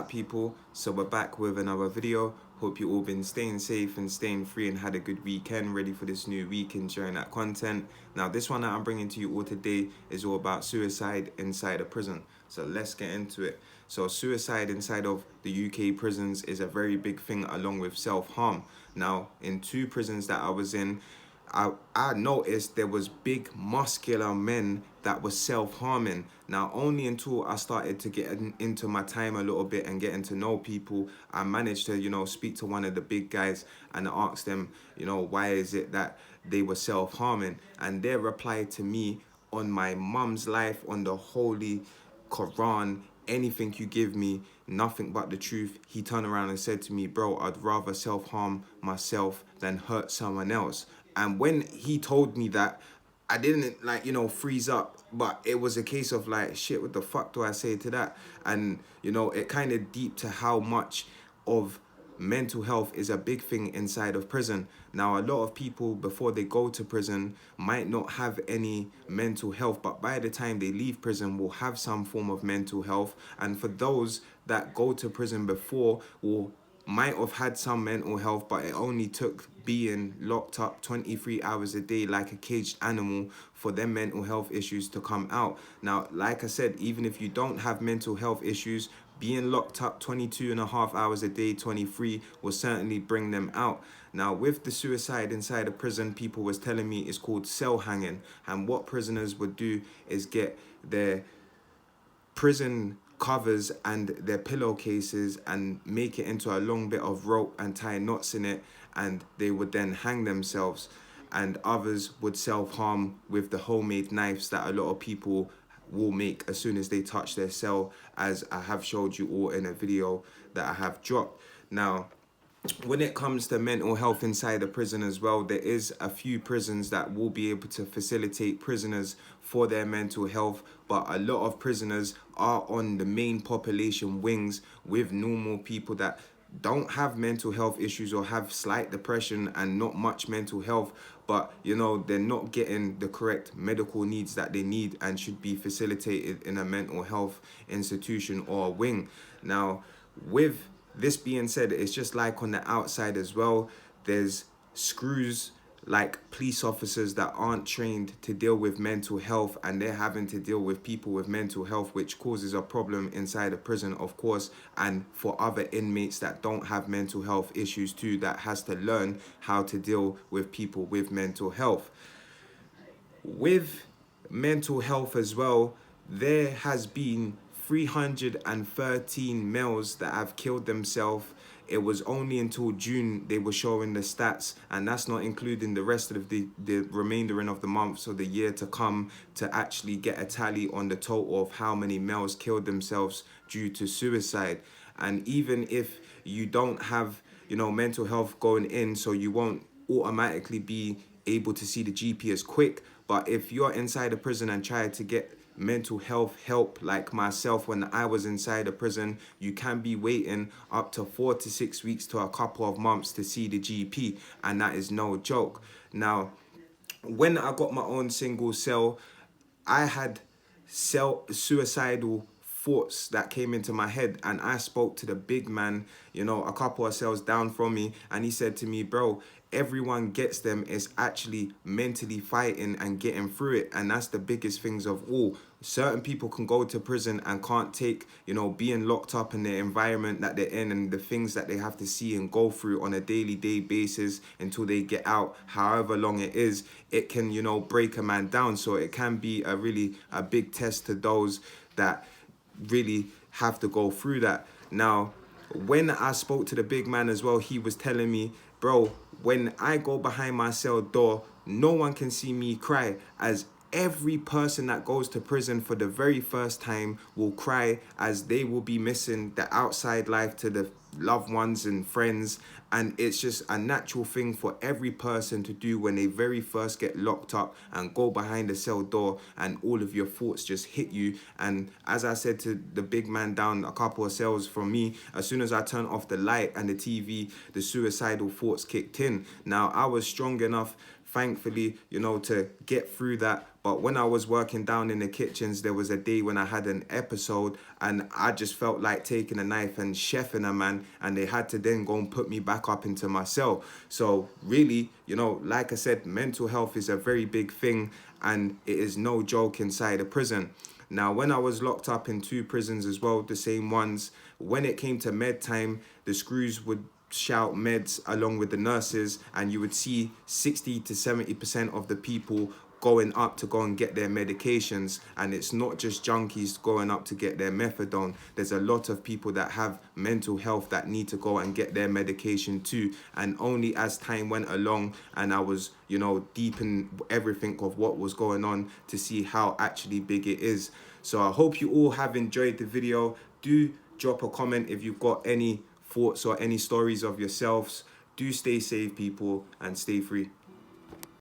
People, so we're back with another video. Hope you all been staying safe and staying free and had a good weekend, ready for this new week, enjoying that content. Now this one that I'm bringing to you all today is all about suicide inside a prison, so let's get into it. So suicide inside of the UK prisons is a very big thing, along with self-harm. Now in two prisons that I was in, I noticed there was big muscular men that were self-harming. Now only until I started to get into my time a little bit and getting to know people, I managed to, speak to one of the big guys and ask them, why is it that they were self-harming? And their reply to me, on my mum's life, on the holy Quran, anything you give me, nothing but the truth. He turned around and said to me, bro, I'd rather self-harm myself than hurt someone else. And when he told me that, I didn't freeze up, but it was a case of like, shit, what the fuck do I say to that? And it kind of deep to how much of mental health is a big thing inside of prison. Now, a lot of people before they go to prison might not have any mental health, but by the time they leave prison will have some form of mental health. And for those that go to prison before, will might have had some mental health, but it only took being locked up 23 hours a day like a caged animal for them mental health issues to come out. Now, like I said, even if you don't have mental health issues, being locked up 22 and a half hours a day, 23, will certainly bring them out. Now, with the suicide inside a prison, people was telling me it's called cell hanging. And what prisoners would do is get their prison covers and their pillowcases and make it into a long bit of rope and tie knots in it, and they would then hang themselves. And others would self-harm with the homemade knives that a lot of people will make as soon as they touch their cell, as I have showed you all in a video that I have dropped. Now, when it comes to mental health inside the prison as well, there is a few prisons that will be able to facilitate prisoners for their mental health, but a lot of prisoners are on the main population wings with normal people that don't have mental health issues or have slight depression and not much mental health, but they're not getting the correct medical needs that they need and should be facilitated in a mental health institution or wing. Now, with this being said, it's just like on the outside as well. There's screws like police officers that aren't trained to deal with mental health, and they're having to deal with people with mental health, which causes a problem inside a prison, of course, and for other inmates that don't have mental health issues too, that has to learn how to deal with people with mental health. With mental health as well, there has been 313 males that have killed themselves. It was only until June they were showing the stats, and that's not including the rest of the remaindering of the months or the year to come, to actually get a tally on the total of how many males killed themselves due to suicide. And even if you don't have mental health going in, so you won't automatically be able to see the GP as quick, but if you're inside a prison and try to get mental health help, like myself when I was inside a prison, you can be waiting up to 4 to 6 weeks to a couple of months to see the GP, and that is no joke. Now, when I got my own single cell, I had suicidal thoughts that came into my head, and I spoke to the big man, a couple of cells down from me, and he said to me, bro, everyone gets them. It's actually mentally fighting and getting through it, and that's the biggest things of all. Certain people can go to prison and can't take being locked up in the environment that they're in and the things that they have to see and go through on a daily day basis until they get out, however long it is. It can break a man down, so it can be a big test to those that really have to go through that. Now, when I spoke to the big man as well, he was telling me, bro, when I go behind my cell door, no one can see me cry, as every person that goes to prison for the very first time will cry, as they will be missing the outside life to the loved ones and friends. And it's just a natural thing for every person to do when they very first get locked up and go behind the cell door, and all of your thoughts just hit you. And as I said to the big man down a couple of cells from me, as soon as I turned off the light and the TV, the suicidal thoughts kicked in. Now, I was strong enough, thankfully, to get through that, But when I was working down in the kitchens, there was a day when I had an episode and I just felt like taking a knife and chefing a man, and they had to then go and put me back up into my cell. So really, like I said, mental health is a very big thing, and it is no joke inside a prison. Now, when I was locked up in 2 prisons as well, the same ones, when it came to med time, the screws would shout meds along with the nurses, and you would see 60 to 70% of the people going up to go and get their medications. And it's not just junkies going up to get their methadone. There's a lot of people that have mental health that need to go and get their medication too. And only as time went along and I was, deep in everything of what was going on, to see how actually big it is. So I hope you all have enjoyed the video. Do drop a comment if you've got any thoughts or any stories of yourselves. Do stay safe, people, and stay free.